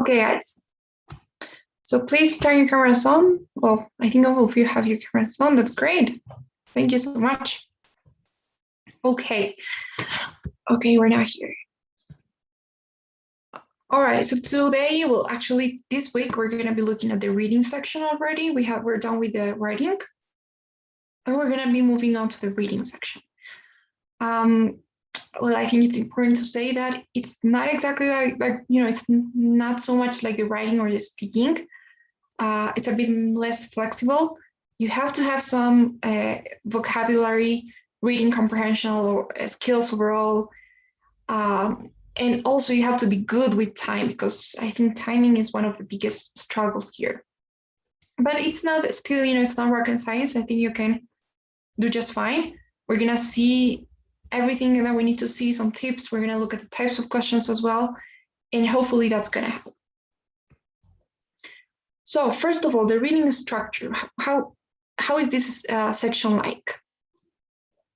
Okay, guys. So please turn your cameras on. Well, I think all of you have your cameras on. That's great. Thank you so much. Okay. Okay, we're now here. All right, so today, well, actually, this week we're going to be looking at the reading section already. We're done with the writing, and we're going to be moving on to the reading section. Well, I think it's important to say that it's not exactly like it's not so much like the writing or the speaking. It's a bit less flexible. You have to have some vocabulary, reading comprehension, or skills overall. And also you have to be good with time, because I think timing is one of the biggest struggles here. But it's not still, it's not rocket science. I think you can do just fine. We're going to see everything that we need to see, some tips. We're going to look at the types of questions as well. And hopefully that's going to help. So first of all, the reading structure. How is this section like?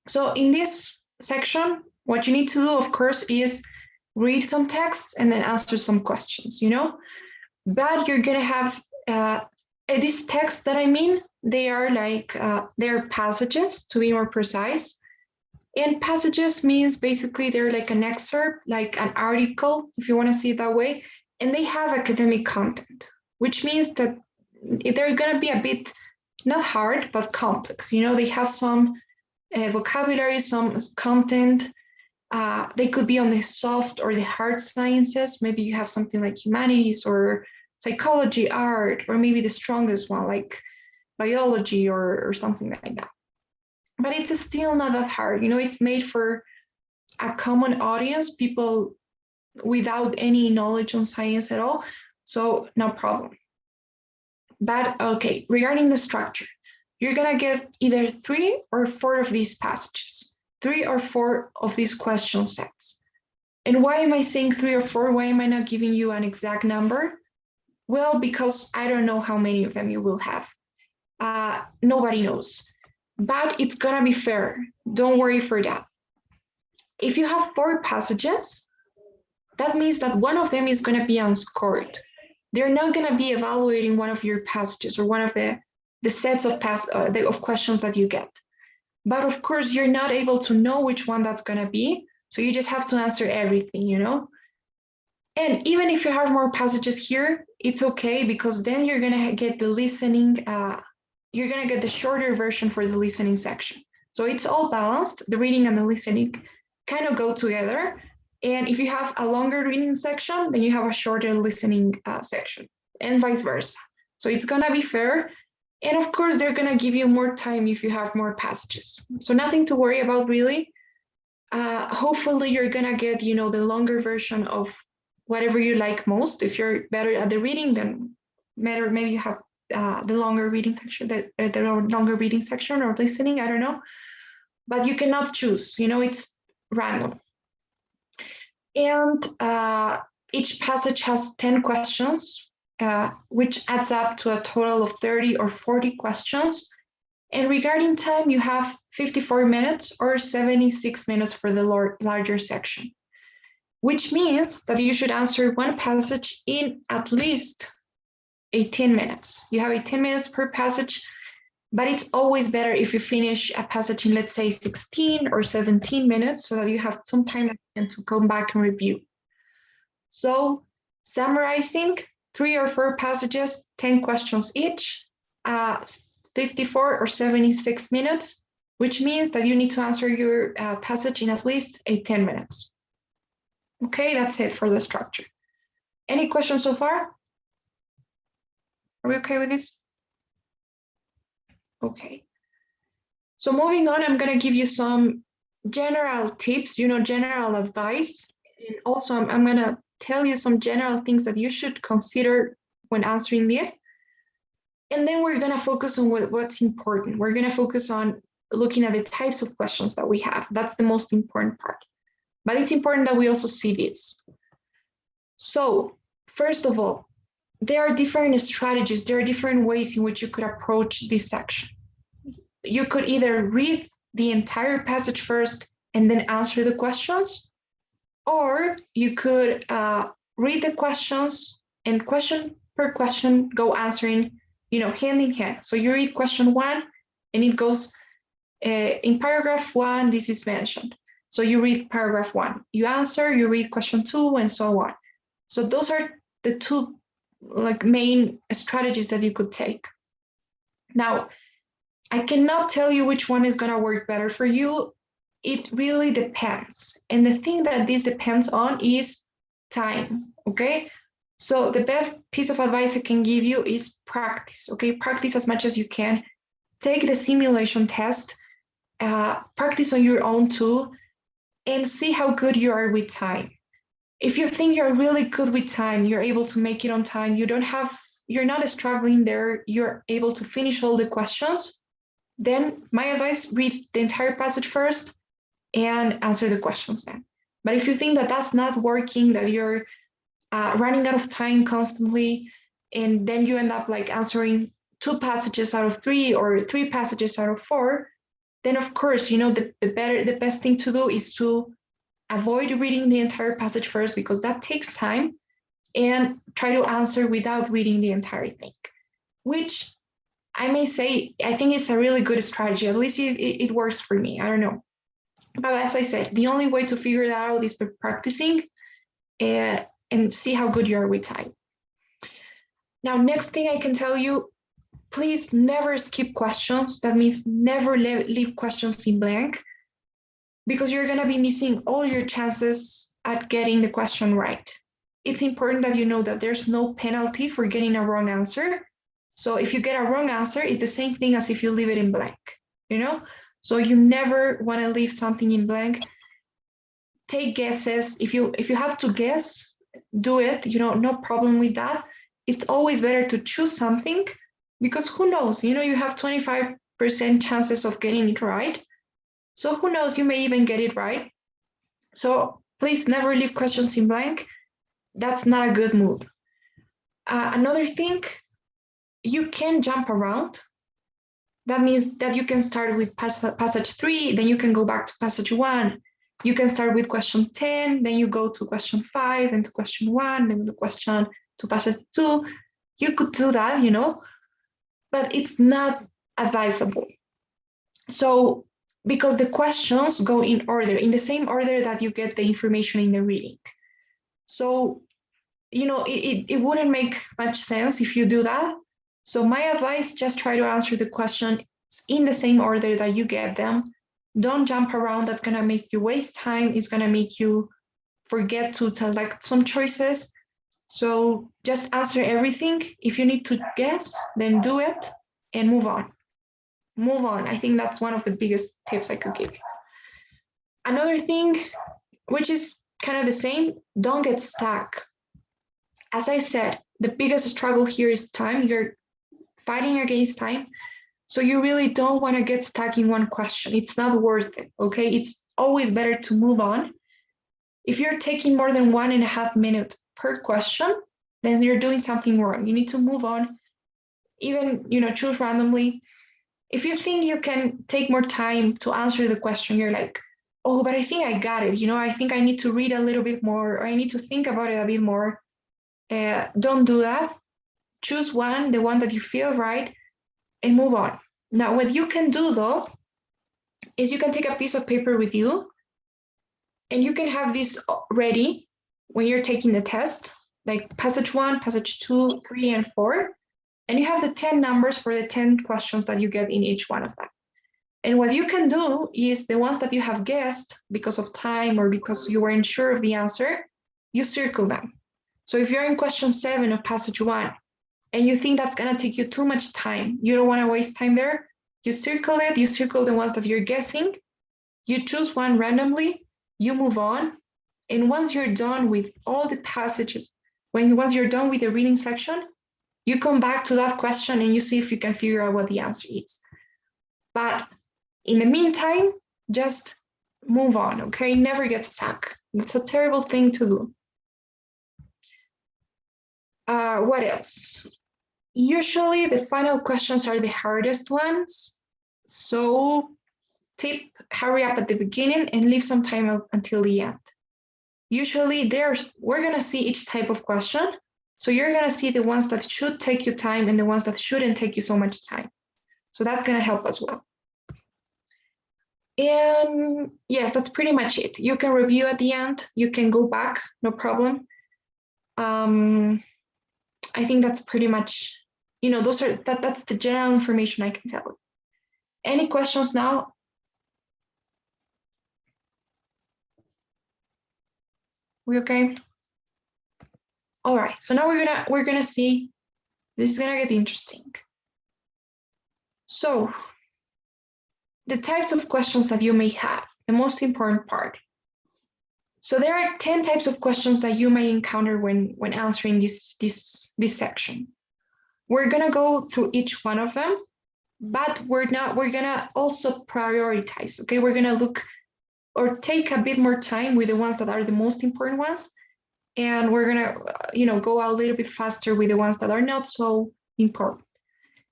So in this section, what you need to do, of course, is read some text and then answer some questions, But you're going to have these texts that I mean, they are like, they're passages, to be more precise. And passages means basically they're like an excerpt, like an article, if you want to see it that way. And they have academic content, which means that they're going to be a bit, not hard, but complex. They have some vocabulary, some content. They could be on the soft or the hard sciences. Maybe you have something like humanities or psychology, art, or maybe the strongest one, like biology or something like that. But it's still not that hard. It's made for a common audience, people without any knowledge on science at all. So no problem. But okay, regarding the structure, you're going to get either 3 or 4 of these passages, 3 or 4 of these question sets. And why am I saying 3 or 4? Why am I not giving you an exact number? Well, because I don't know how many of them you will have. Nobody knows. But it's going to be fair. Don't worry for that. If you have 4 passages, that means that one of them is going to be unscored. They're not going to be evaluating one of your passages or one of the sets of questions that you get. But of course, you're not able to know which one that's going to be. So you just have to answer everything, And even if you have more passages here, it's okay, because then you're going to get the listening, you're going to get the shorter version for the listening section. So it's all balanced. The reading and the listening kind of go together. And if you have a longer reading section, then you have a shorter listening section, and vice versa. So it's going to be fair. And of course, they're going to give you more time if you have more passages. So nothing to worry about, really. Hopefully, you're going to get, the longer version of whatever you like most. If you're better at the reading, then maybe you have the longer reading section, the longer reading section or listening, I don't know. But you cannot choose, it's random. And each passage has 10 questions, which adds up to a total of 30 or 40 questions. And regarding time, you have 54 minutes or 76 minutes for the larger section, which means that you should answer one passage in at least 18 minutes. You have 18 minutes per passage, but it's always better if you finish a passage in, let's say, 16 or 17 minutes, so that you have some time to come back and review. So summarizing, 3 or 4 passages, 10 questions each, 54 or 76 minutes, which means that you need to answer your passage in at least 10 minutes. Okay, that's it for the structure. Any questions so far? Are we okay with this? Okay. So moving on, I'm going to give you some general tips, general advice. And also, I'm going to tell you some general things that you should consider when answering this. And then we're going to focus on what's important. We're going to focus on looking at the types of questions that we have. That's the most important part. But it's important that we also see this. So first of all, there are different strategies. There are different ways in which you could approach this section. You could either read the entire passage first and then answer the questions, or you could read the questions and question per question, go answering, hand in hand. So you read question 1, and it goes in paragraph 1, this is mentioned. So you read paragraph 1, you answer, you read question 2, and so on. So those are the two main strategies that you could take. Now, I cannot tell you which one is going to work better for you. It really depends. And the thing that this depends on is time, okay? So the best piece of advice I can give you is practice, okay? Practice as much as you can. Take the simulation test, practice on your own too, and see how good you are with time. If you think you're really good with time, you're able to make it on time, you're not struggling there, you're able to finish all the questions, then my advice, read the entire passage first and answer the questions then. But if you think that that's not working, that you're running out of time constantly, and then you end up answering 2 passages out of 3 or 3 passages out of 4, then of course, the best thing to do is to avoid reading the entire passage first, because that takes time, and try to answer without reading the entire thing, which I may say, I think it's a really good strategy. At least it works for me. I don't know. But as I said, the only way to figure that out is by practicing and see how good you are with time. Now, next thing I can tell you, please never skip questions. That means never leave questions in blank, because you're going to be missing all your chances at getting the question right. It's important that you know that there's no penalty for getting a wrong answer. So if you get a wrong answer, it's the same thing as if you leave it in blank, So you never want to leave something in blank. Take guesses. If you have to guess, do it, no problem with that. It's always better to choose something, because who knows, you have 25% chances of getting it right. So who knows, you may even get it right. So please never leave questions in blank. That's not a good move. Another thing, you can jump around. That means that you can start with passage 3, then you can go back to passage 1. You can start with question 10, then you go to question 5, then to question 1, then to passage 2. You could do that, but it's not advisable. So, because the questions go in order, in the same order that you get the information in the reading. So, it wouldn't make much sense if you do that. So my advice, just try to answer the question in the same order that you get them. Don't jump around. That's going to make you waste time. It's going to make you forget to select some choices. So just answer everything. If you need to guess, then do it and move on. Move on. I think that's one of the biggest tips I could give you. Another thing, which is kind of the same, don't get stuck. As I said, the biggest struggle here is time. You're fighting against time. So you really don't want to get stuck in one question. It's not worth it, okay? It's always better to move on. If you're taking more than 1.5 minutes per question, then you're doing something wrong. You need to move on. Even, choose randomly. If you think you can take more time to answer the question, you're like, oh, but I think I got it. I think I need to read a little bit more, or I need to think about it a bit more. Don't do that. Choose one, the one that you feel right, and move on. Now, what you can do, though, is you can take a piece of paper with you, and you can have this ready when you're taking the test, like passage 1, passage 2, 3, and 4, and you have the 10 numbers for the 10 questions that you get in each one of them. And what you can do is the ones that you have guessed because of time or because you weren't sure of the answer, you circle them. So if you're in question 7 of passage 1, and you think that's going to take you too much time, you don't want to waste time there, you circle it, you circle the ones that you're guessing, you choose one randomly, you move on, and once you're done with all the passages, once you're done with the reading section, you come back to that question and you see if you can figure out what the answer is. But in the meantime, just move on, okay? Never get stuck. It's a terrible thing to do. What else? Usually the final questions are the hardest ones. So tip, hurry up at the beginning and leave some time until the end. Usually we're gonna see each type of question. So you're going to see the ones that should take you time and the ones that shouldn't take you so much time. So that's going to help as well. And yes, that's pretty much it. You can review at the end. You can go back, no problem. I think that's pretty much, that's the general information I can tell you. Any questions now? We okay? All right, so now we're gonna see, this is gonna get interesting. So the types of questions that you may have, the most important part. So there are 10 types of questions that you may encounter when answering this section. We're gonna go through each one of them, but we're gonna also prioritize, okay? We're gonna look or take a bit more time with the ones that are the most important ones. And we're gonna, go a little bit faster with the ones that are not so important.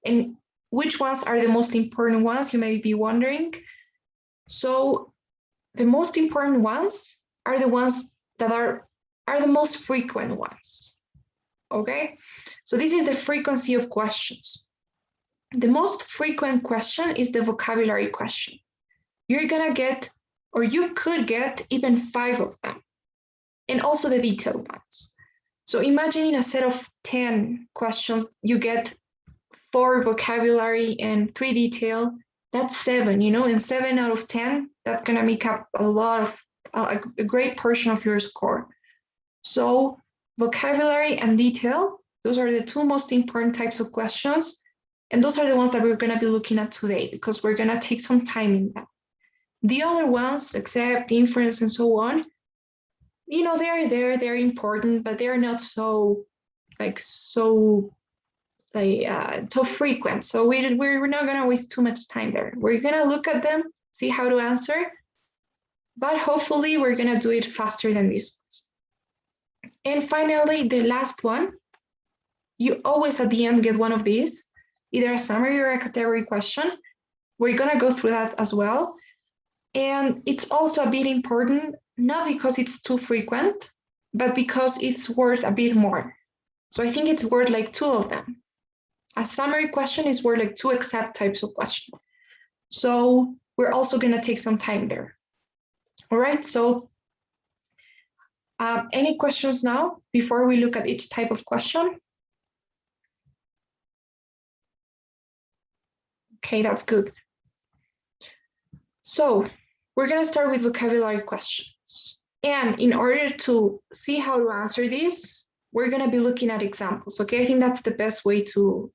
And which ones are the most important ones, you may be wondering. So the most important ones are the ones that are the most frequent ones, okay? So this is the frequency of questions. The most frequent question is the vocabulary question. You're gonna get, or you could get even 5 of them, and also the detailed ones. So imagine in a set of 10 questions, you get 4 vocabulary and 3 detail. That's 7, and 7 out of 10, that's gonna make up a great portion of your score. So vocabulary and detail, those are the 2 most important types of questions. And those are the ones that we're gonna be looking at today because we're gonna take some time in them. The other ones, except inference and so on, they're important, but they're not so frequent. So we're not gonna waste too much time there. We're gonna look at them, see how to answer, but hopefully we're gonna do it faster than these ones. And finally, the last one, you always at the end get one of these, either a summary or a category question. We're gonna go through that as well. And it's also a bit important, not because it's too frequent, but because it's worth a bit more. So I think it's worth like 2 of them. A summary question is worth like 2 exact types of questions. So we're also gonna take some time there. All right, so any questions now before we look at each type of question? Okay, that's good. So we're gonna start with vocabulary questions. And in order to see how to answer these, we're gonna be looking at examples, okay? I think that's the best way to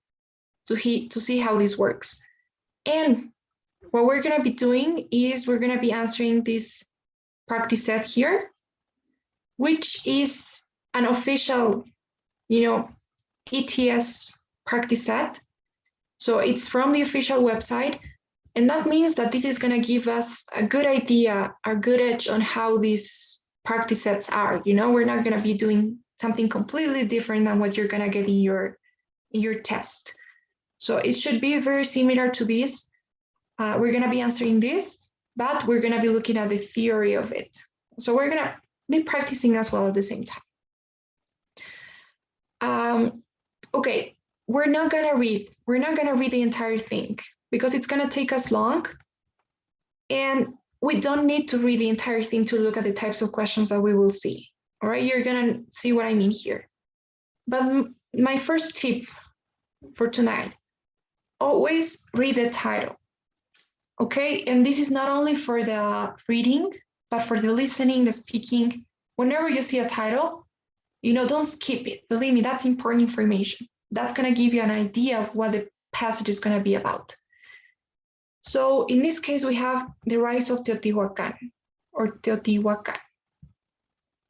see how this works. And what we're gonna be doing is we're gonna be answering this practice set here, which is an official, ETS practice set. So it's from the official website. And that means that this is gonna give us a good idea, a good edge on how these practice sets are. We're not gonna be doing something completely different than what you're gonna get in your test. So it should be very similar to this. We're gonna be answering this, but we're gonna be looking at the theory of it. So we're gonna be practicing as well at the same time. Okay, we're not gonna read the entire thing because it's gonna take us long. And we don't need to read the entire thing to look at the types of questions that we will see. All right, you're gonna see what I mean here. But my first tip for tonight, always read the title. Okay, and this is not only for the reading, but for the listening, the speaking. Whenever you see a title, don't skip it. Believe me, that's important information. That's gonna give you an idea of what the passage is gonna be about. So in this case, we have the rise of Teotihuacan or Teotihuacan.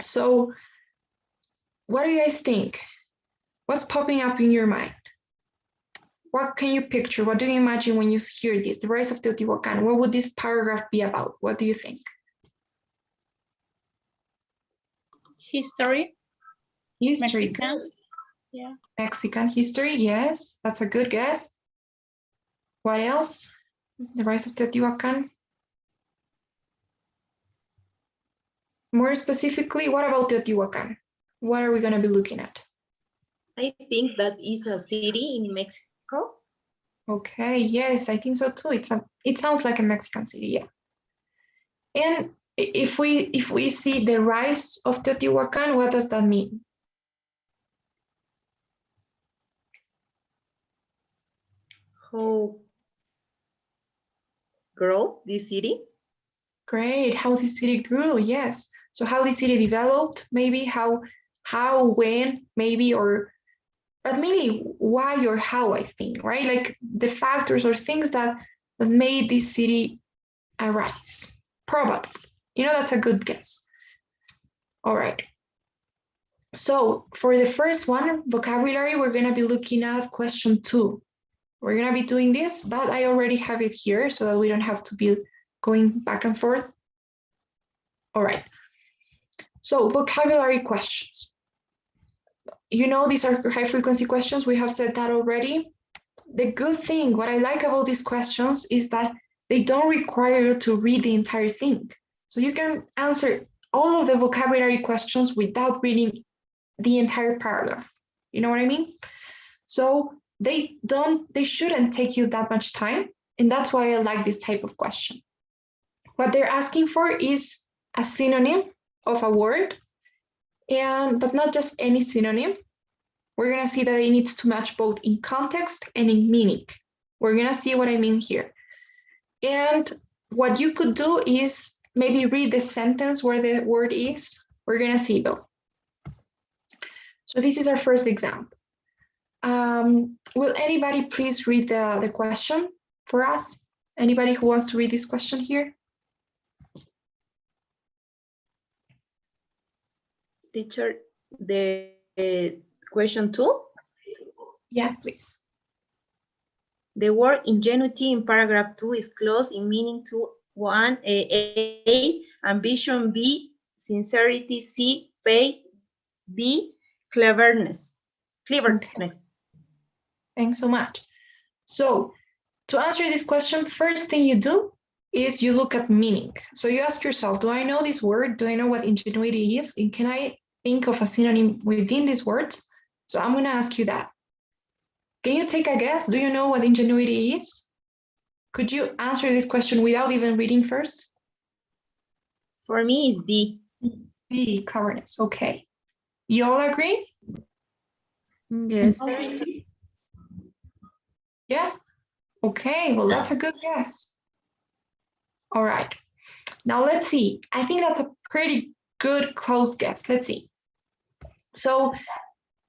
So what do you guys think? What's popping up in your mind? What can you picture? What do you imagine when you hear this? The rise of Teotihuacan. What would this paragraph be about? What do you think? History. History. Mexican. Yeah. Mexican history. Yes, that's a good guess. What else? The rise of Teotihuacan. More specifically, what about Teotihuacan? What are we going to be looking at? I think that is a city in Mexico. Okay, yes, I think so too. It sounds like a Mexican city, yeah. And if we see the rise of Teotihuacan, what does that mean? How grow this city? Great, how the city grew, yes. So how the city developed, maybe how, when, maybe, but mainly why or how, I think, right? Like the factors or things that made this city arise, probably. That's a good guess. All right. So for the first one, vocabulary, we're going to be looking at question 2. We're going to be doing this, but I already have it here so that we don't have to be going back and forth. All right. So vocabulary questions. These are high frequency questions. We have said that already. The good thing, what I like about these questions is that they don't require you to read the entire thing. So you can answer all of the vocabulary questions without reading the entire paragraph. You know what I mean? So they shouldn't take you that much time. And that's why I like this type of question. What they're asking for is a synonym of a word, but not just any synonym. We're going to see that it needs to match both in context and in meaning. We're going to see what I mean here. And what you could do is maybe read the sentence where the word is. We're going to see though. So this is our first example. Will anybody please read the question for us? Anybody who wants to read this question here? Teacher, the question 2? Yeah, please. The word ingenuity in paragraph 2 is close in meaning to 1, A, ambition, B, sincerity, C, faith, D, cleverness. Okay. Thanks so much. So to answer this question, first thing you do is you look at meaning. So you ask yourself, do I know this word? Do I know what ingenuity is? And can I think of a synonym within these words? So I'm going to ask you that. Can you take a guess? Do you know what ingenuity is? Could you answer this question without even reading first? For me, it's D. D, cleverness. Okay. You all agree? Yes. Yeah. Okay. Well, that's a good guess. All right. Now let's see. I think that's a pretty good close guess. Let's see. So,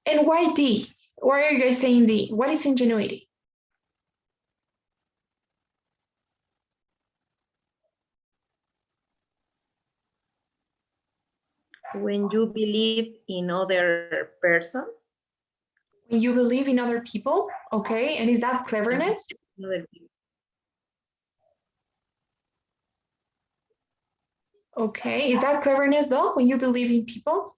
and why D? Why are you guys saying D? What is ingenuity? When you believe in other person. When you believe in other people, okay. And is that cleverness? Okay, is that cleverness though, when you believe in people?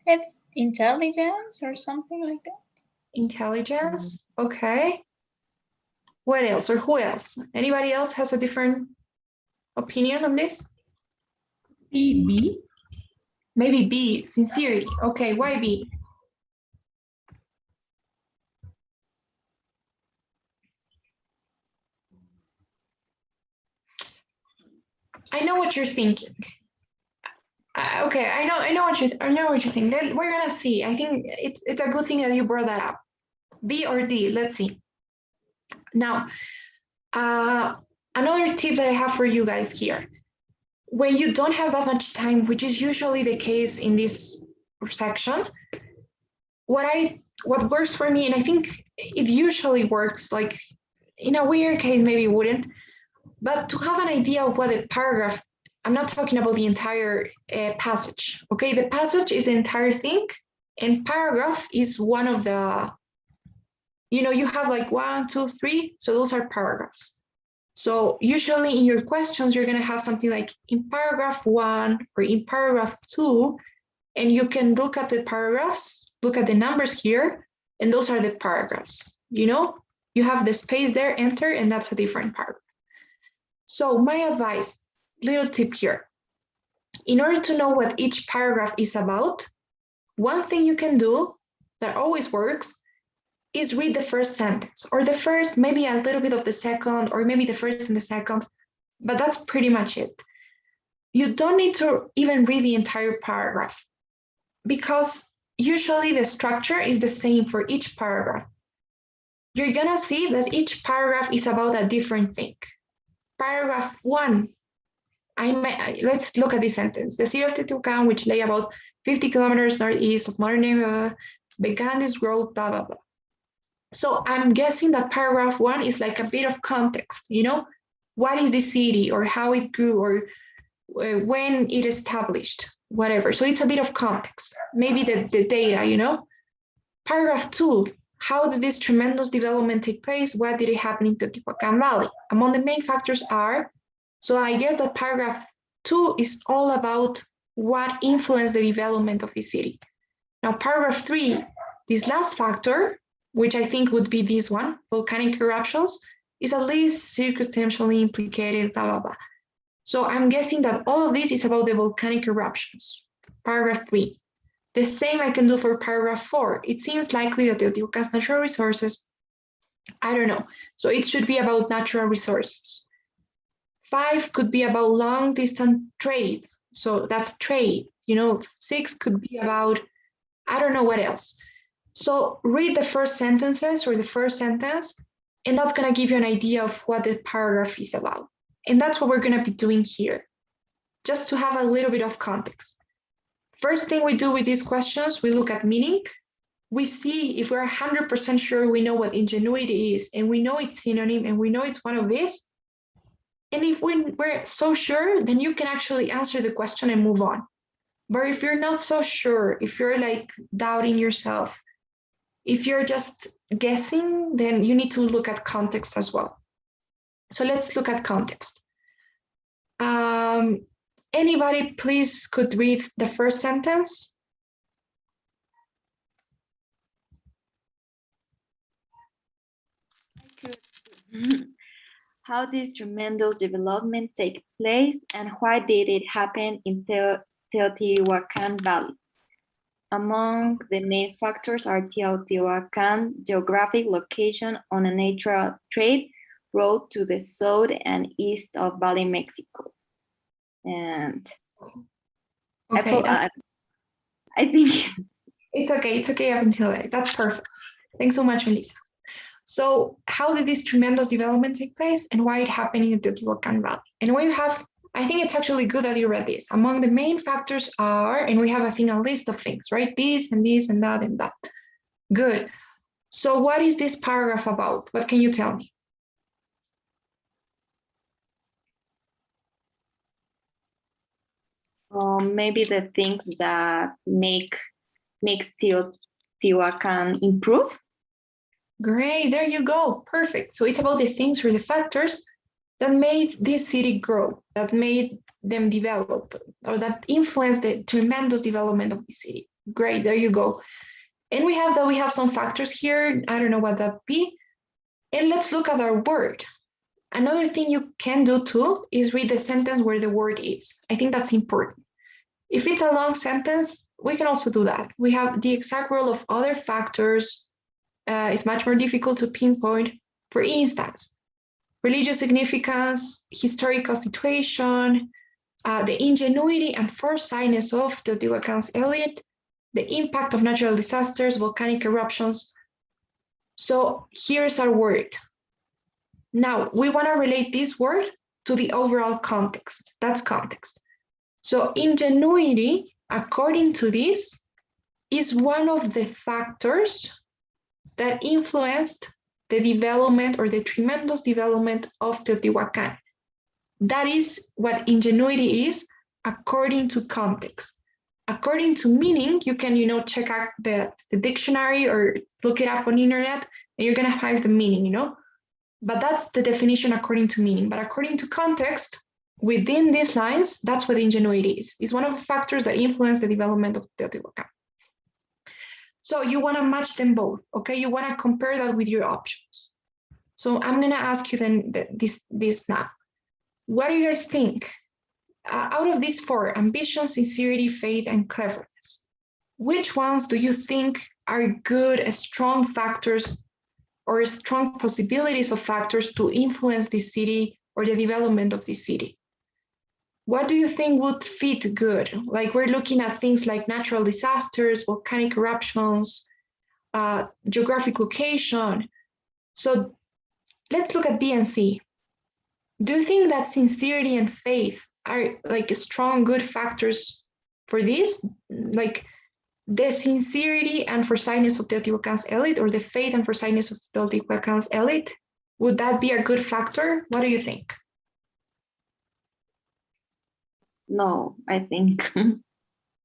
It's intelligence or something like that. Intelligence, okay. What else or who else? Anybody else has a different opinion on this? B? Maybe B, sincerity. Okay, why B? I know what you're thinking. Okay, I know what you think. We're gonna see. I think it's a good thing that you brought that up. B or D? Let's see. Now, another tip that I have for you guys here. When you don't have that much time, which is usually the case in this section, what works for me, and I think it usually works, like in a weird case maybe it wouldn't, but to have an idea of what the paragraph, I'm not talking about the entire passage, okay? The passage is the entire thing, and paragraph is one of the, you have like 1, 2, 3, so those are paragraphs. So usually in your questions, you're going to have something like in paragraph 1 or in paragraph 2, and you can look at the paragraphs, look at the numbers here, and those are the paragraphs. You have the space there, enter, and that's a different paragraph. So my advice, little tip here. In order to know what each paragraph is about, One thing you can do that always works is read the first sentence, or the first, maybe a little bit of the second, or maybe the first and the second, but that's pretty much it. You don't need to even read the entire paragraph, because usually the structure is the same for each paragraph. You're gonna see that each paragraph is about a different thing. Paragraph 1, let's look at this sentence. The city of Teotihuacan, which lay about 50 kilometers northeast of modern Namibia, began this growth, blah, blah, blah. So I'm guessing that paragraph 1 is like a bit of context, you know, what is the city, or how it grew, or when it established, whatever. So it's a bit of context, maybe the data, you know. Paragraph 2, how did this tremendous development take place? What did it happen in Teotihuacan Valley? Among the main factors are, so I guess that paragraph 2 is all about what influenced the development of the city. Now, paragraph 3, this last factor, which I think would be this one, volcanic eruptions, is at least circumstantially implicated, blah, blah, blah. So I'm guessing that all of this is about the volcanic eruptions. Paragraph 3. The same I can do for paragraph 4. It seems likely that Teotihuacan's natural resources, I don't know. So it should be about natural resources. 5 could be about long distance trade. So that's trade, you know. 6 could be about, I don't know what else. So read the first sentences or the first sentence, and that's gonna give you an idea of what the paragraph is about. And that's what we're gonna be doing here, just to have a little bit of context. First thing we do with these questions, we look at meaning. We see if we're 100% sure we know what ingenuity is, and we know its synonym, and we know it's one of these. And if we're so sure, then you can actually answer the question and move on. But if you're not so sure, if you're like doubting yourself, if you're just guessing, then you need to look at context as well. So let's look at context. Anybody please could read the first sentence? How did tremendous development take place, and why did it happen in Teotihuacan Valley? Among the main factors are Teotihuacan's geographic location on a natural trade road to the south and east of Valley, Mexico. And Okay, I think it's okay up until that. That's perfect. Thanks so much, Melissa. So how did this tremendous development take place, and why it happened in the Teotihuacan Valley? And we have, I think it's actually good that you read this. Among the main factors are, and we have, I think, a list of things, right? This and this and that and that. Good. So what is this paragraph about? What can you tell me? maybe the things that makes Teotihuacan improve. Great, there you go. Perfect. So it's about the things or the factors that made this city grow, that made them develop, or that influenced the tremendous development of the city. Great, there you go. And we have some factors here. I don't know what that be. And let's look at our word. Another thing you can do too is read the sentence where the word is. I think that's important. If it's a long sentence, we can also do that. We have the exact role of other factors. It's much more difficult to pinpoint. For instance, religious significance, historical situation, the ingenuity and foresightness of Teotihuacan's elite, the impact of natural disasters, volcanic eruptions. So here's our word. Now, we want to relate this word to the overall context. That's context. So ingenuity, according to this, is one of the factors that influenced the development or the tremendous development of Teotihuacan. That is what ingenuity is according to context. According to meaning, you can, check out the dictionary or look it up on internet, and you're gonna find the meaning, But that's the definition according to meaning. But according to context, within these lines, that's what ingenuity is. It's one of the factors that influence the development of Teotihuacan. So you want to match them both, okay? You want to compare that with your options. So I'm going to ask you then this now. What do you guys think? Out of these four, ambition, sincerity, faith, and cleverness, which ones do you think are good, strong factors or strong possibilities of factors to influence the city or the development of the city? What do you think would fit good? Like we're looking at things like natural disasters, volcanic eruptions, geographic location. So let's look at B and C. Do you think that sincerity and faith are like strong, good factors for this? Like the sincerity and foresightness of Teotihuacan's elite, or the faith and foresightness of Teotihuacan's elite, would that be a good factor? What do you think? No, I think.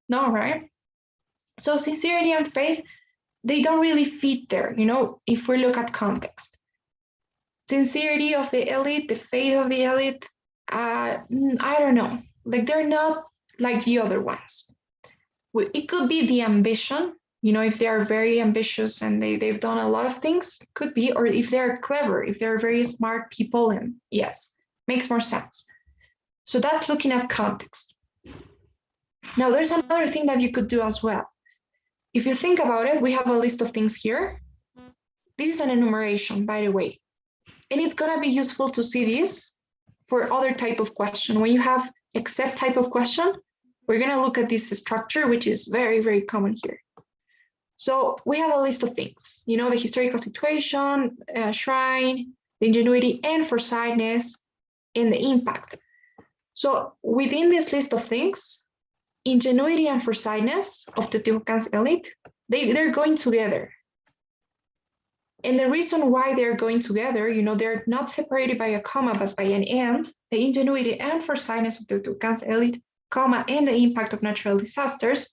No, right? So sincerity and faith, they don't really fit there, you know, if we look at context. Sincerity of the elite, the faith of the elite, I don't know. Like they're not like the other ones. It could be the ambition, you know, if they are very ambitious and they've done a lot of things, could be, or if they're clever, if they're very smart people, and yes, makes more sense. So that's looking at context. Now, there's another thing that you could do as well. If you think about it, we have a list of things here. This is an enumeration, by the way. And it's gonna be useful to see this for other type of question. When you have except type of question, we're gonna look at this structure, which is very, very common here. So we have a list of things, you know, the historical situation, shrine, the ingenuity and foresightness, and the impact. So within this list of things, ingenuity and foresightness of the Teotihuacan's elite, they're going together. And the reason why they're going together, you know, they're not separated by a comma, but by an and, the ingenuity and foresightness of the Teotihuacan's elite, comma, and the impact of natural disasters,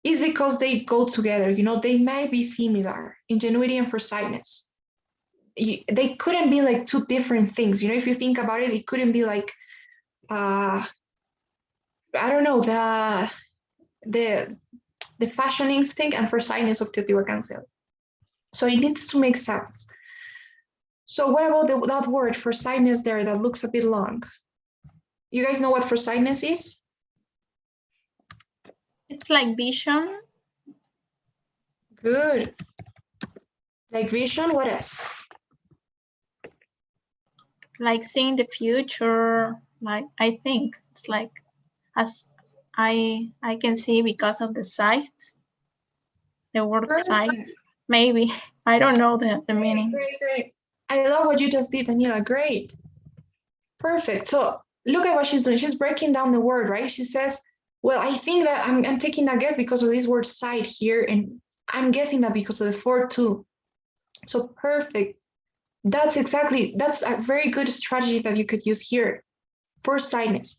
is because they go together. You know, they might be similar, ingenuity and foresightness. They couldn't be like two different things. You know, if you think about it, it couldn't be like, I don't know, the fashion instinct and foresightness of Teotihuacan's elite. So it needs to make sense. So what about that word foresightness there that looks a bit long? You guys know what foresightness is? It's like vision. Good. Like vision, what else? Like seeing the future. Like I think it's like as I can see because of the sight. The word sight. Maybe. I don't know the meaning. Great. I love what you just did, Daniela. Great. Perfect. So look at what she's doing. She's breaking down the word, right? She says, well, I think that I'm taking that guess because of this word sight here, and I'm guessing that because of the 4-2. So perfect. That's a very good strategy that you could use here. Foresightness.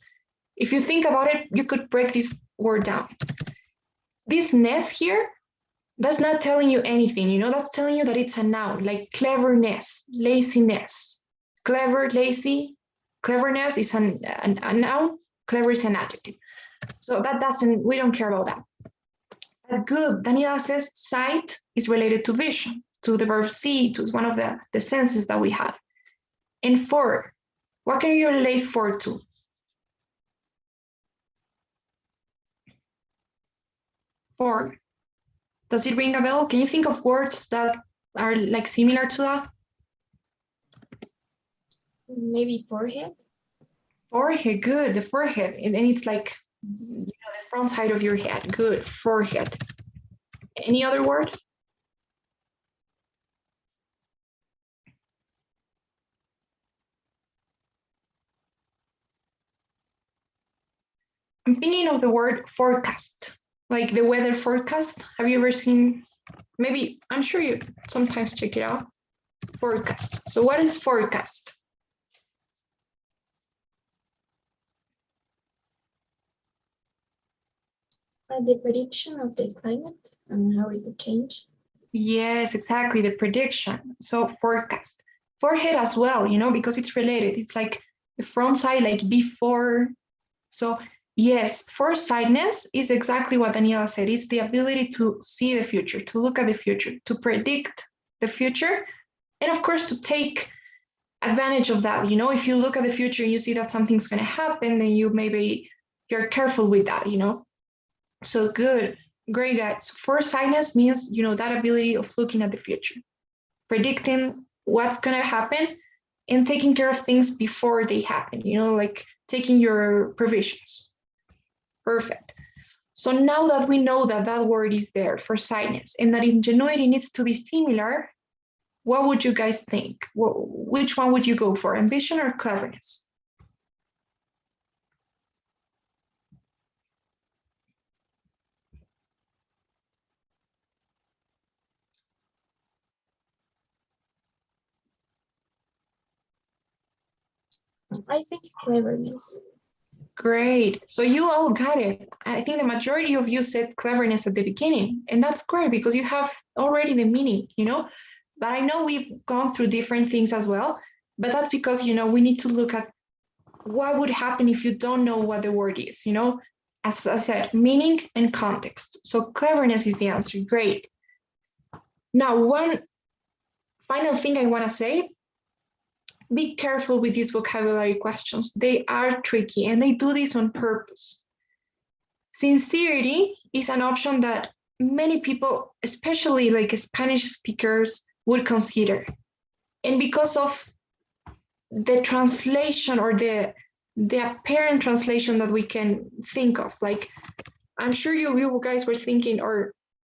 If you think about it, you could break this word down. This ness here, that's not telling you anything, you know, that's telling you that it's a noun, like cleverness, laziness. Clever, lazy, cleverness is a noun, clever is an adjective. So that doesn't, we don't care about that. But good, Daniela says sight is related to vision, to the verb see, to one of the senses that we have. And for, what can you relate for to? For. Does it ring a bell? Can you think of words that are like similar to that? Maybe forehead. Forehead, good, the forehead. And it's like, you know, the front side of your head. Good, forehead. Any other word? I'm thinking of the word forecast, like the weather forecast. Have you ever seen, maybe, I'm sure you sometimes check it out. Forecast. So what is forecast? The prediction of the climate and how it will change. Yes, exactly, the prediction. So forecast. Forehead as well, you know, because it's related. It's like the front side, like before. So yes, foresightness is exactly what Daniela said. It's the ability to see the future, to look at the future, to predict the future, and of course to take advantage of that. You know, if you look at the future, you see that something's going to happen, then you're careful with that, you know. So good. Great, guys. Foresightness means, that ability of looking at the future, predicting what's going to happen and taking care of things before they happen, like taking your provisions. Perfect. So now that we know that that word is there, foresightness, and that ingenuity needs to be similar, what would you guys think? Which one would you go for, ambition or cleverness? I think cleverness. Great. So you all got it. I think the majority of you said cleverness at the beginning, and that's great because you have already the meaning, But I know we've gone through different things as well, but that's because, we need to look at what would happen if you don't know what the word is, As I said, meaning and context. So cleverness is the answer. Great. Now, one final thing I want to say, be careful with these vocabulary questions. They are tricky and they do this on purpose. Sincerity is an option that many people, especially like Spanish speakers, would consider. And because of the translation or the apparent translation that we can think of, like I'm sure you guys were thinking, or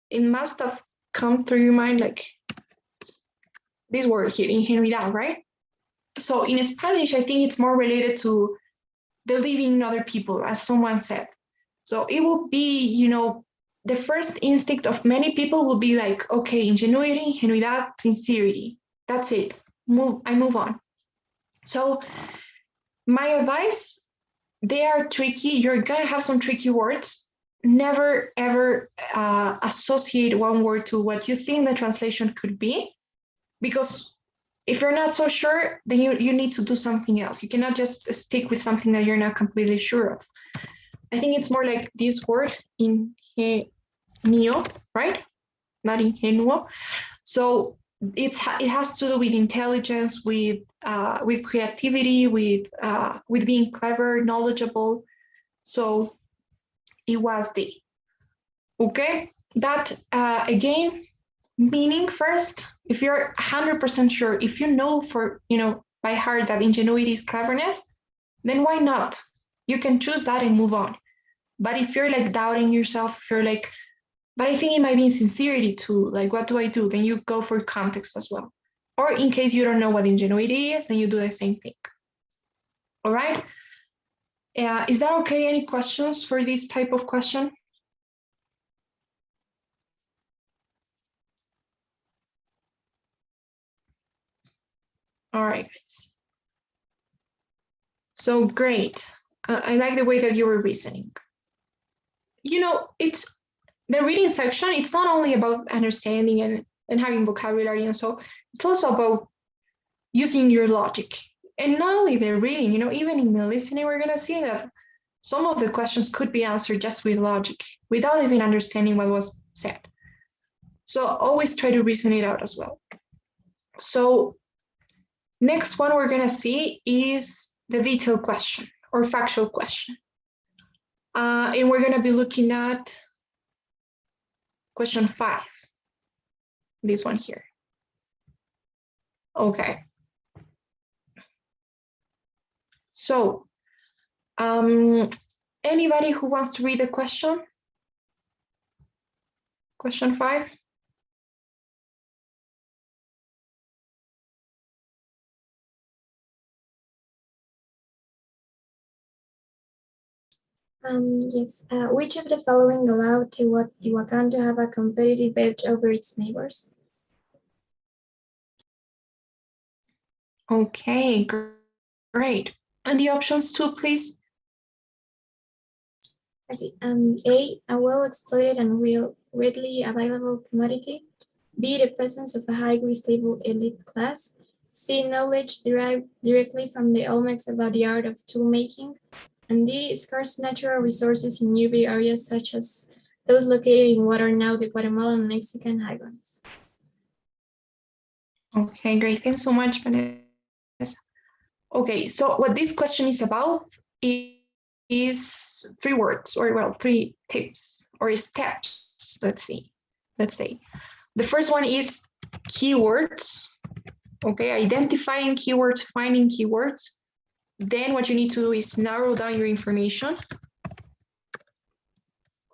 it must have come through your mind, like this word here, ingenuidad, right? So in Spanish, I think it's more related to believing in other people, as someone said. So it will be, the first instinct of many people will be like, okay, ingenuity, ingenuidad, sincerity. That's it. I move on. So my advice, they are tricky. You're going to have some tricky words. Never, ever associate one word to what you think the translation could be, because if you're not so sure, then you need to do something else. You cannot just stick with something that you're not completely sure of. I think it's more like this word, ingenio, right? Not ingenuo. So it has to do with intelligence, with creativity, with being clever, knowledgeable. So it was the. Okay, that again, meaning first, if you're 100% sure, if you know by heart that ingenuity is cleverness, then why not? You can choose that and move on. But if you're like doubting yourself, if you're like, but I think it might be sincerity too, like what do I do? Then you go for context as well. Or in case you don't know what ingenuity is, then you do the same thing. All right. Is that okay? Any questions for this type of question? All right, guys. So great. I like the way that you were reasoning. It's the reading section. It's not only about understanding and having vocabulary, and so it's also about using your logic. And not only the reading, even in the listening, we're going to see that some of the questions could be answered just with logic, without even understanding what was said. So always try to reason it out as well. So next one we're going to see is the detailed question or factual question. And we're going to be looking at question 5, this one here. Okay. So anybody who wants to read the question? Question 5. Yes. Which of the following allowed Tehuacan to have a competitive edge over its neighbors? Okay, great. And the options too, please. Okay. A well-exploited and readily available commodity. B, the presence of a highly stable elite class. C, knowledge derived directly from the Olmecs about the art of tool making. And D, scarce natural resources in nearby areas such as those located in what are now the Guatemalan and Mexican highlands. Okay, great. Thanks so much, Vanessa. Okay, so what this question is about is 3 words, or 3 tips or steps let's see. Let's say the first one is keywords. Okay, identifying keywords, finding keywords. Then what you need to do is narrow down your information.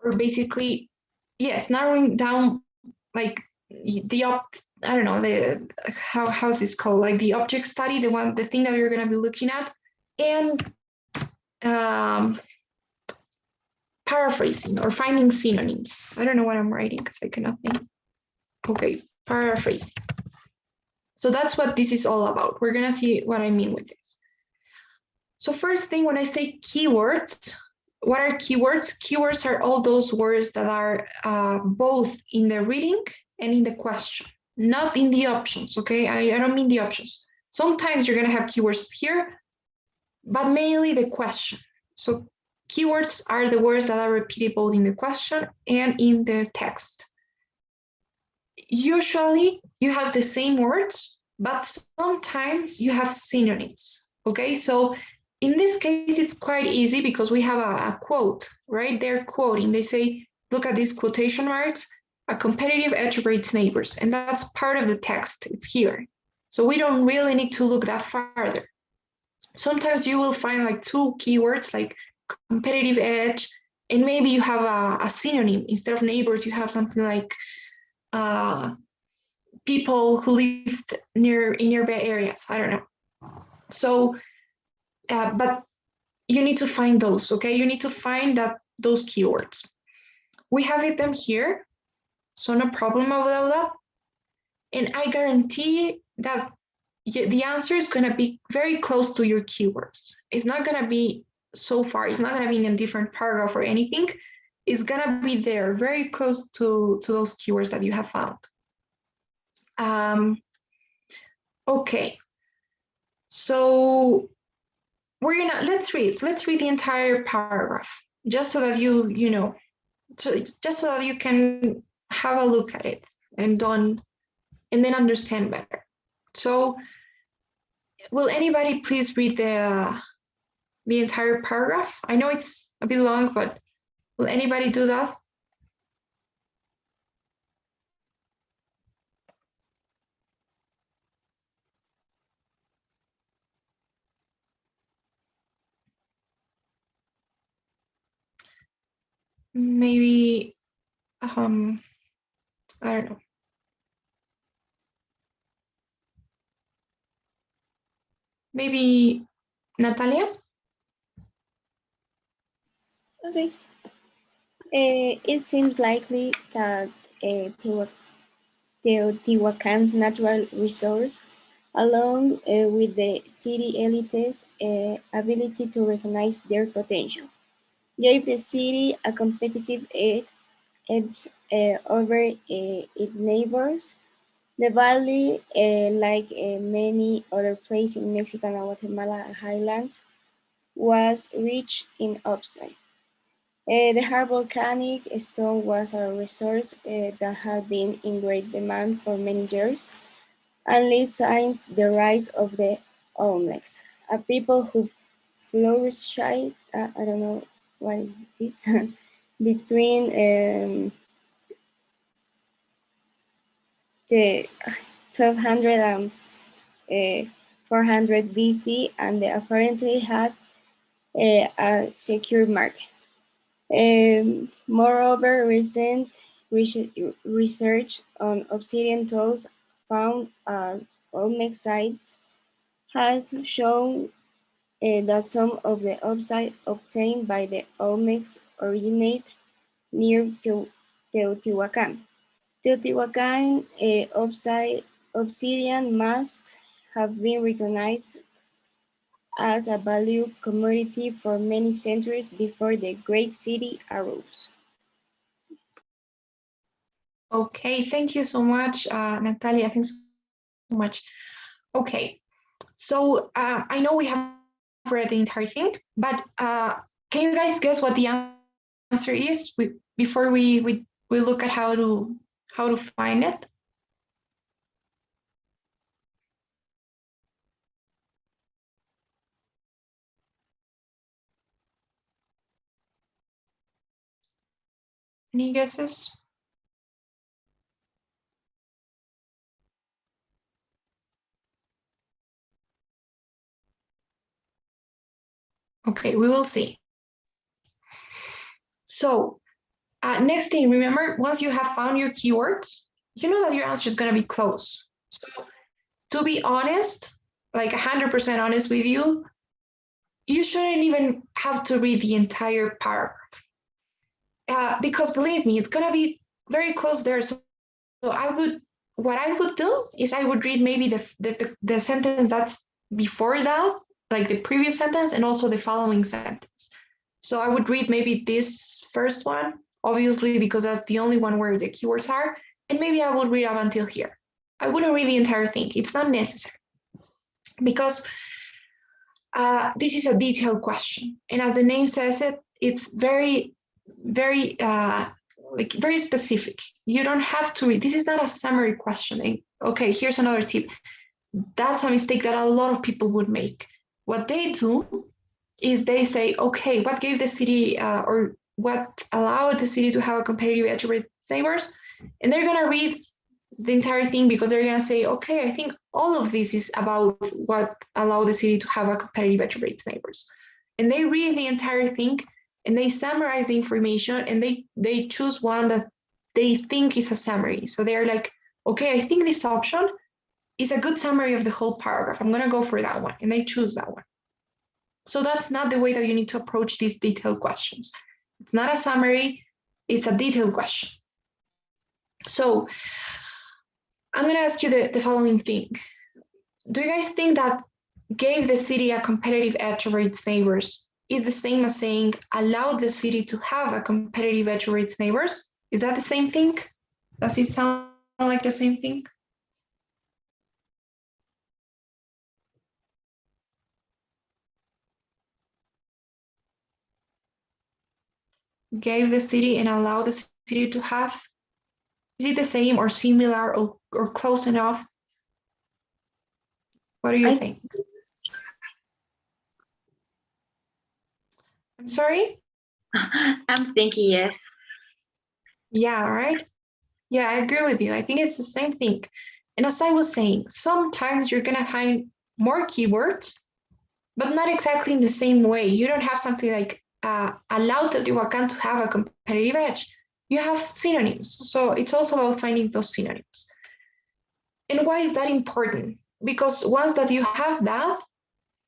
Or basically, yes, narrowing down like I don't know, how's this called? Like the object study, the thing that you're gonna be looking at, and paraphrasing or finding synonyms. I don't know what I'm writing because I cannot think. Okay, paraphrasing. So that's what this is all about. We're gonna see what I mean with this. So first thing, when I say keywords, what are keywords? Keywords are all those words that are both in the reading and in the question, not in the options, okay? I don't mean the options. Sometimes you're gonna have keywords here, but mainly the question. So keywords are the words that are repeated both in the question and in the text. Usually you have the same words, but sometimes you have synonyms, okay? So in this case, it's quite easy because we have a quote, right? They're quoting, they say, look at these quotation marks, a competitive edge rates neighbors, and that's part of the text, it's here. So we don't really need to look that farther. Sometimes you will find like two keywords like competitive edge, and maybe you have a synonym. Instead of neighbors, you have something like people who live in nearby areas. I don't know. So, but you need to find those, okay? You need to find those keywords. We have them here, so no problem about that. And I guarantee that the answer is going to be very close to your keywords. It's not going to be so far. It's not going to be in a different paragraph or anything. It's going to be there, very close to those keywords that you have found. Okay, so let's read the entire paragraph just so that you know, just so that you can have a look at it and then understand better. So will anybody please read the entire paragraph? I know it's a bit long, but will anybody do that? Maybe, I don't know. Maybe Natalia? Okay. It seems likely that Teotihuacan's natural resource, along with the city elite's ability to recognize their potential, gave the city a competitive edge over its neighbors. The valley, like many other places in Mexican and Guatemala highlands, was rich in upside. The hard volcanic stone was a resource that had been in great demand for many years, and laid signs the rise of the Olmecs, a people who flourished, I don't know what is this, between the 1200 and 400 BC, and they apparently had a secure market. Moreover, recent research on obsidian tools found at Olmec sites has shown that some of the oxide obtained by the Olmecs originate near Teotihuacan. Teotihuacan obsidian must have been recognized as a valued commodity for many centuries before the great city arose. Okay, thank you so much, Natalia. Thanks so much. Okay, so I know we have read the entire thing, but can you guys guess what the answer is before we look at how to find it? Any guesses? Okay, we will see. So next thing, remember, once you have found your keywords, you know that your answer is going to be close. So to be honest, like 100% honest with you, you shouldn't even have to read the entire paragraph. Because believe me, it's going to be very close there. So what I would do is I would read maybe the sentence that's before that, like the previous sentence, and also the following sentence. So I would read maybe this first one, obviously, because that's the only one where the keywords are. And maybe I would read up until here. I wouldn't read the entire thing. It's not necessary. Because this is a detailed question. And as the name says it, it's very, very, very specific. You don't have to read. This is not a summary questioning. Okay, here's another tip. That's a mistake that a lot of people would make. What they do is they say, okay, what gave the city or what allowed the city to have a competitive edge over its neighbors? And they're going to read the entire thing because they're going to say, okay, I think all of this is about what allowed the city to have a competitive edge over its neighbors. And they read the entire thing and they summarize the information and they choose one that they think is a summary. So they're like, okay, I think this option is a good summary of the whole paragraph. I'm going to go for that one. And they choose that one. So that's not the way that you need to approach these detailed questions. It's not a summary, it's a detailed question. So I'm going to ask you the following thing. Do you guys think that gave the city a competitive edge over its neighbors is the same as saying allowed the city to have a competitive edge over its neighbors? Is that the same thing? Does it sound like the same thing? Gave the city and allowed the city to have? Is it the same or similar or close enough? What do you think? I'm sorry? I'm thinking yes. Yeah, right? Yeah, I agree with you. I think it's the same thing. And as I was saying, sometimes you're going to find more keywords, but not exactly in the same way. You don't have something like allow Teotihuacan to have a competitive edge. You have synonyms. So it's also about finding those synonyms. And why is that important? Because once that you have that,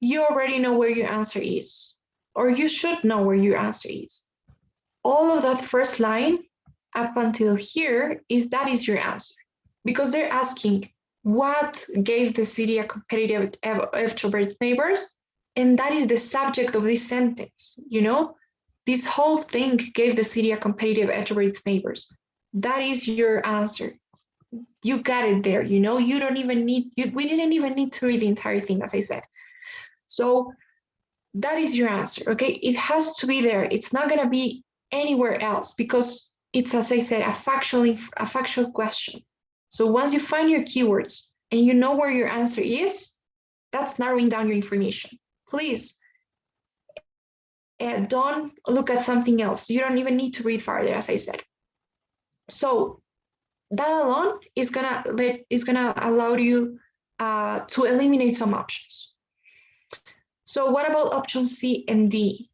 you already know where your answer is, or you should know where your answer is. All of that first line up until here that is your answer, because they're asking what gave the city a competitive edge over its neighbors, and that is the subject of this sentence. You know, this whole thing gave the city a competitive edge over its neighbors. That is your answer. You got it there. You know, you don't even need, we didn't even need to read the entire thing, as I said. So that is your answer, okay? It has to be there. It's not going to be anywhere else because it's, as I said, a factual question. So once you find your keywords and you know where your answer is, that's narrowing down your information. Please don't look at something else. You don't even need to read farther, as I said. So that alone is gonna allow you to eliminate some options. So what about option C and D?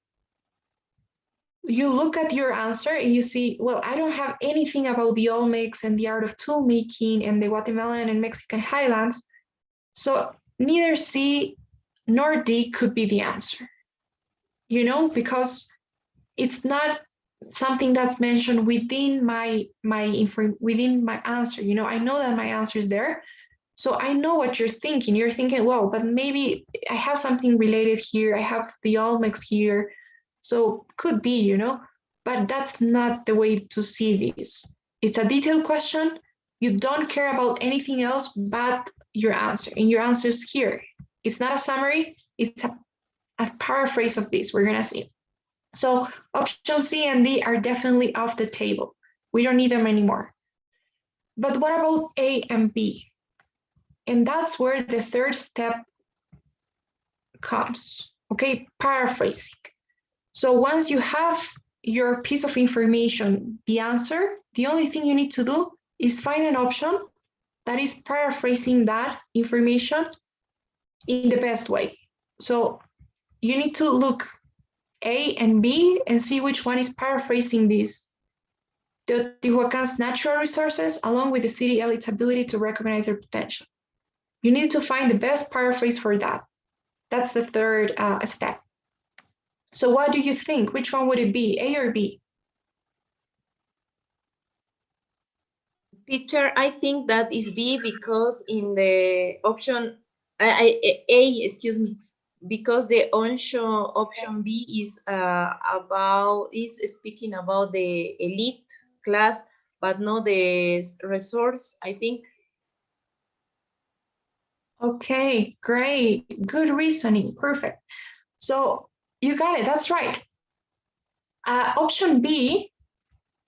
You look at your answer and you see, well, I don't have anything about the Olmecs and the art of tool making and the Guatemalan and Mexican highlands. So neither C nor D could be the answer, you know, because it's not something that's mentioned within my answer. You know, I know that my answer is there. So I know what you're thinking. You're thinking, well, but maybe I have something related here. I have the Olmecs here. So could be, you know, but that's not the way to see this. It's a detailed question. You don't care about anything else but your answer. And your answer is here. It's not a summary. It's a paraphrase of this. We're going to see. So option C and D are definitely off the table. We don't need them anymore. But what about A and B? And that's where the third step comes, okay? Paraphrasing. So once you have your piece of information, the answer, the only thing you need to do is find an option that is paraphrasing that information in the best way. So you need to look A and B and see which one is paraphrasing this. Teotihuacan's natural resources, along with the city elite's ability to recognize their potential. You need to find the best paraphrase for that. That's the third step. So what do you think? Which one would it be, A or B? Teacher, I think that is B because in the option A, excuse me, because the option B is speaking about the elite class, but not the resource, I think. Okay, great. Good reasoning. Perfect. So you got it. That's right. Option B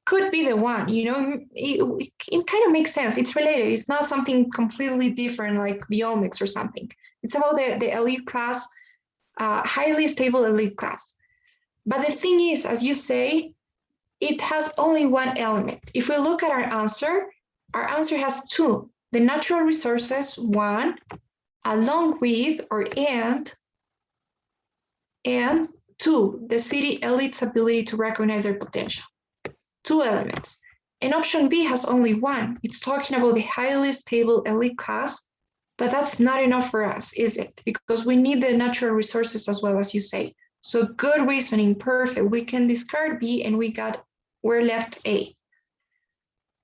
could be the one, you know, it kind of makes sense. It's related. It's not something completely different like the Olmecs or something. It's about the elite class, highly stable elite class. But the thing is, as you say, it has only one element. If we look at our answer has two. The natural resources, one, along with or and two, the city elite's ability to recognize their potential. Two elements. And option B has only one. It's talking about the highly stable elite class, but that's not enough for us, is it? Because we need the natural resources as well, as you say. So good reasoning, perfect. We can discard B and we're left A.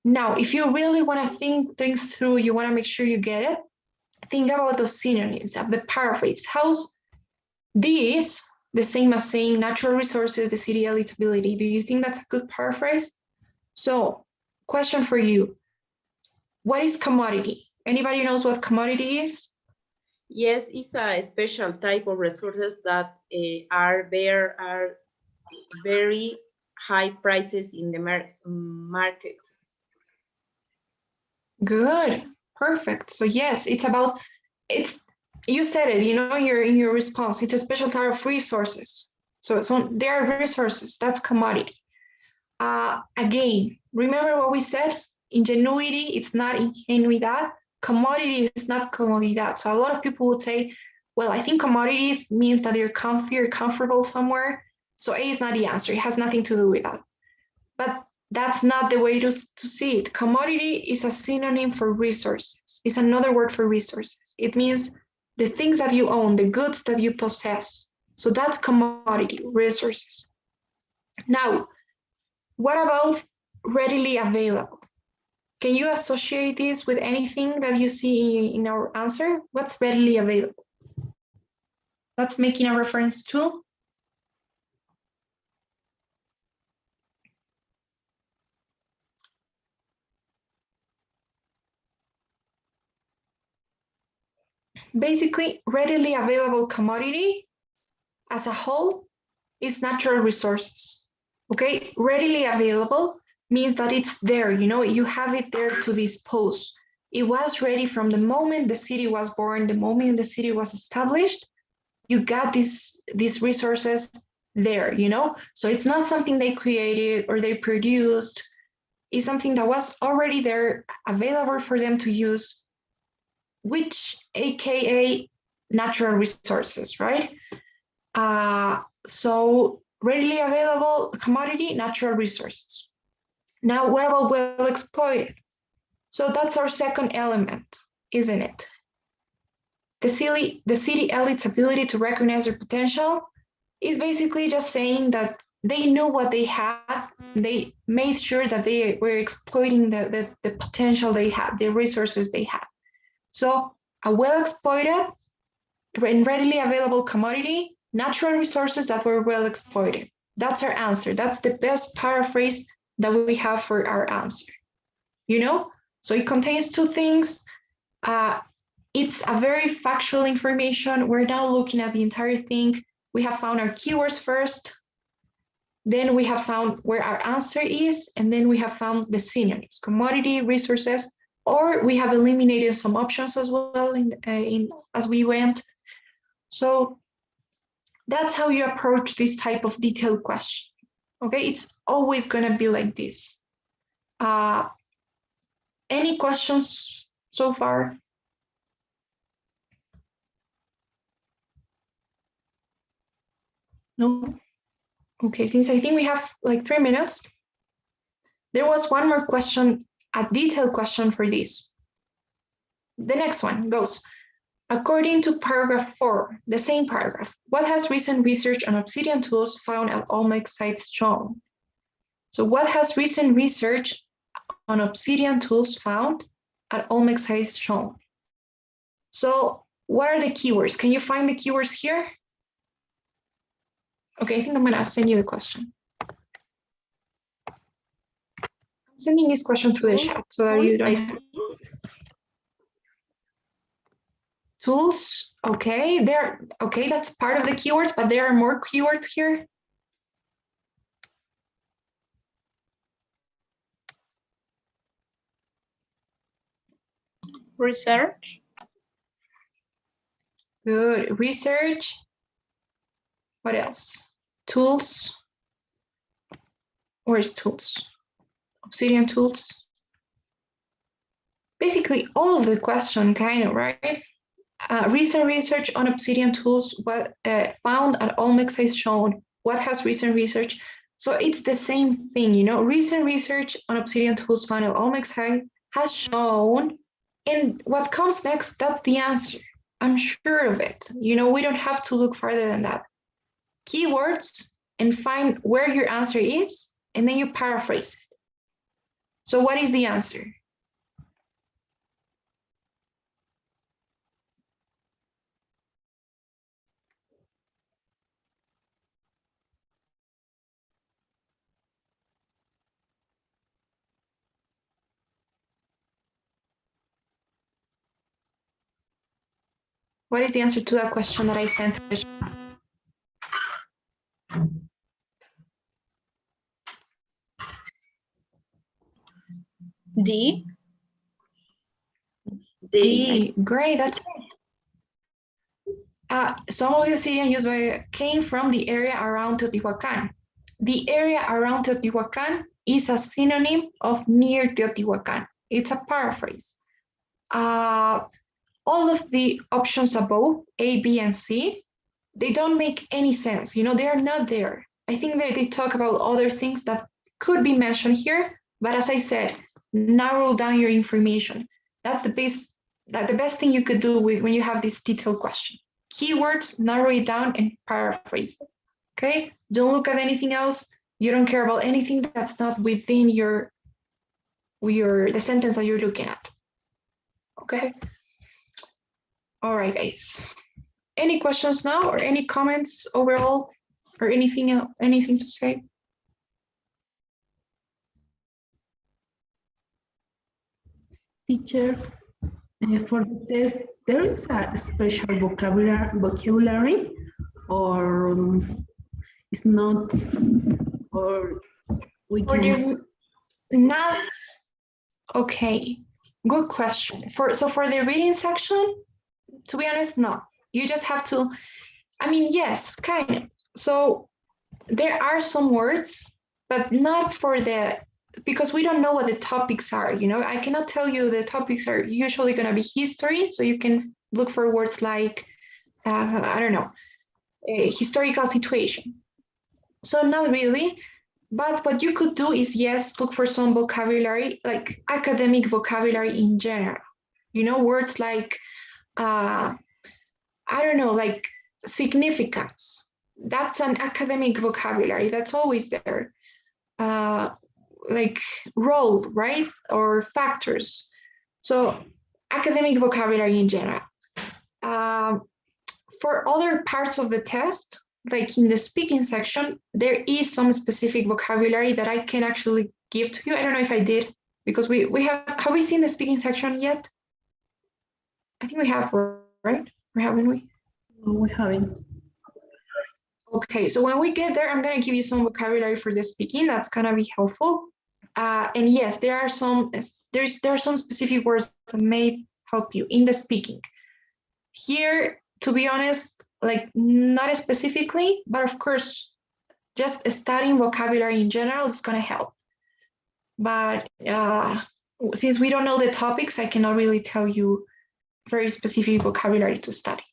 Now, if you really want to think things through, you want to make sure you get it, think about those synonyms of the paraphrase. How's this the same as saying natural resources, the city elite's ability? Do you think that's a good paraphrase? So, question for you. What is commodity? Anybody knows what commodity is? Yes, it's a special type of resources that are very high prices in the market. Good, perfect. So yes, you said it, you know, in your response, it's a special type of resources. So there are resources, that's commodity. Again, remember what we said? Ingenuity, it's not ingenuidad. Commodity is not comodidad. So a lot of people would say, well, I think commodities means that you're comfy or comfortable somewhere. So A is not the answer. It has nothing to do with that. But that's not the way to see it. Commodity is a synonym for resources. It's another word for resources. It means the things that you own, the goods that you possess. So that's commodity, resources. Now, what about readily available? Can you associate this with anything that you see in our answer? What's readily available? That's making a reference to? Basically, readily available commodity as a whole is natural resources. Okay, readily available means that it's there, you know, you have it there to dispose. It was ready from the moment the city was born, the moment the city was established, you got these resources there, you know? So it's not something they created or they produced, it's something that was already there, available for them to use, which AKA natural resources, right? So readily available commodity, natural resources. Now, what about well exploited? So that's our second element, isn't it? The city elite's ability to recognize their potential is basically just saying that they knew what they had. They made sure that they were exploiting the potential they had, the resources they had. So a well exploited and readily available commodity, natural resources that were well exploited. That's our answer. That's the best paraphrase that we have for our answer. You know, so it contains two things. It's a very factual information. We're now looking at the entire thing. We have found our keywords first. Then we have found where our answer is. And then we have found the synonyms, commodity, resources, or we have eliminated some options as well as we went. So that's how you approach this type of detailed question. Okay, it's always going to be like this. Any questions so far? No? Okay, since I think we have like 3 minutes, there was one more question, a detailed question for this. The next one goes, according to paragraph 4, the same paragraph, what has recent research on Obsidian tools found at Olmec sites shown? So what has recent research on Obsidian tools found at Olmec sites shown? So what are the keywords? Can you find the keywords here? Okay, I think I'm gonna send you the question. I'm sending this question through the chat so that you don't have tools. Okay, okay, that's part of the keywords, but there are more keywords here. Research. Good. Research. What else? Tools. Where's tools? Obsidian tools. Basically, all of the question, kind of, right? Recent research on Obsidian tools found at Olmec sites shown. What has recent research? So it's the same thing, you know, recent research on Obsidian tools found at Olmec site has shown, and what comes next, that's the answer. I'm sure of it. You know, we don't have to look further than that. Keywords and find where your answer is, and then you paraphrase it. So what is the answer? What is the answer to that question that I sent? D. D. Great, that's it. Some of the obsidian used came from the area around Teotihuacan. The area around Teotihuacan is a synonym of near Teotihuacan. It's a paraphrase. All of the options above, A, B, and C, they don't make any sense. You know, they are not there. I think that they talk about other things that could be mentioned here, but as I said, narrow down your information. That's the best thing you could do when you have this detailed question. Keywords, narrow it down and paraphrase it. Okay? Don't look at anything else. You don't care about anything that's not within the sentence that you're looking at. Okay? All right, guys. Any questions now or any comments overall or anything else, anything to say? Teacher, for the test, there is a special vocabulary or it's not, or we can... Not, okay, good question. For the reading section, to be honest, no. You just have to, I mean, yes, kind of. So there are some words, but not for because we don't know what the topics are, you know. I cannot tell you the topics are usually going to be history, so you can look for words like, I don't know, a historical situation. So not really, but what you could do is, yes, look for some vocabulary, like academic vocabulary in general. You know, words like, I don't know, like significance. That's an academic vocabulary, that's always there. Like role, right? Or factors. So academic vocabulary in general. For other parts of the test, like in the speaking section, there is some specific vocabulary that I can actually give to you. I don't know if I did, because we have we seen the speaking section yet? I think we have, right? Or haven't we? No, we haven't. Okay, so when we get there, I'm gonna give you some vocabulary for the speaking. That's gonna be helpful. And yes, there are some specific words that may help you in the speaking. Here, to be honest, like not specifically, but of course, just studying vocabulary in general is gonna help. But since we don't know the topics, I cannot really tell you very specific vocabulary to study.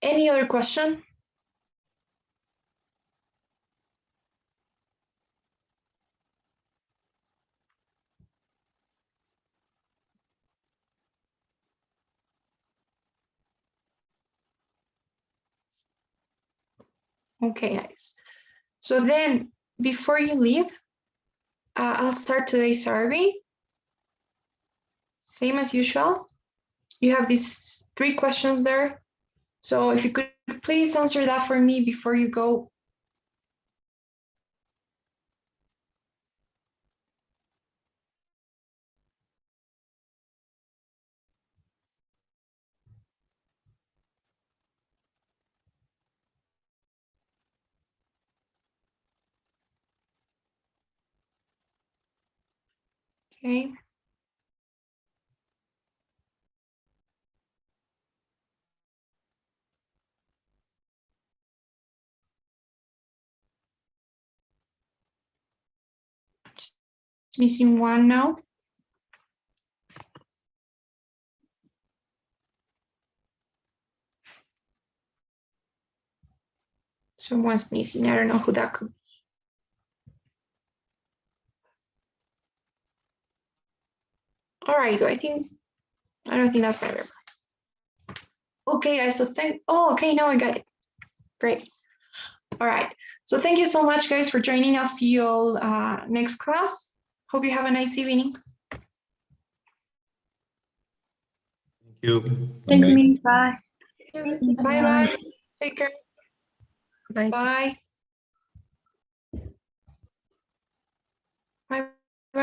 Any other question? Okay, guys. So then, before you leave, I'll start today's survey. Same as usual. You have these 3 questions there. So if you could please answer that for me before you go. Okay. Just missing one now. Someone's missing. I don't know who that could be. All right, I don't think that's gonna be. Okay, guys, so okay, now I got it. Great. All right, so thank you so much, guys, for joining us. See you all next class. Hope you have a nice evening. Thank you. Thank Bye-bye. me. Bye. Bye-bye. Take care. Bye. Bye. Bye.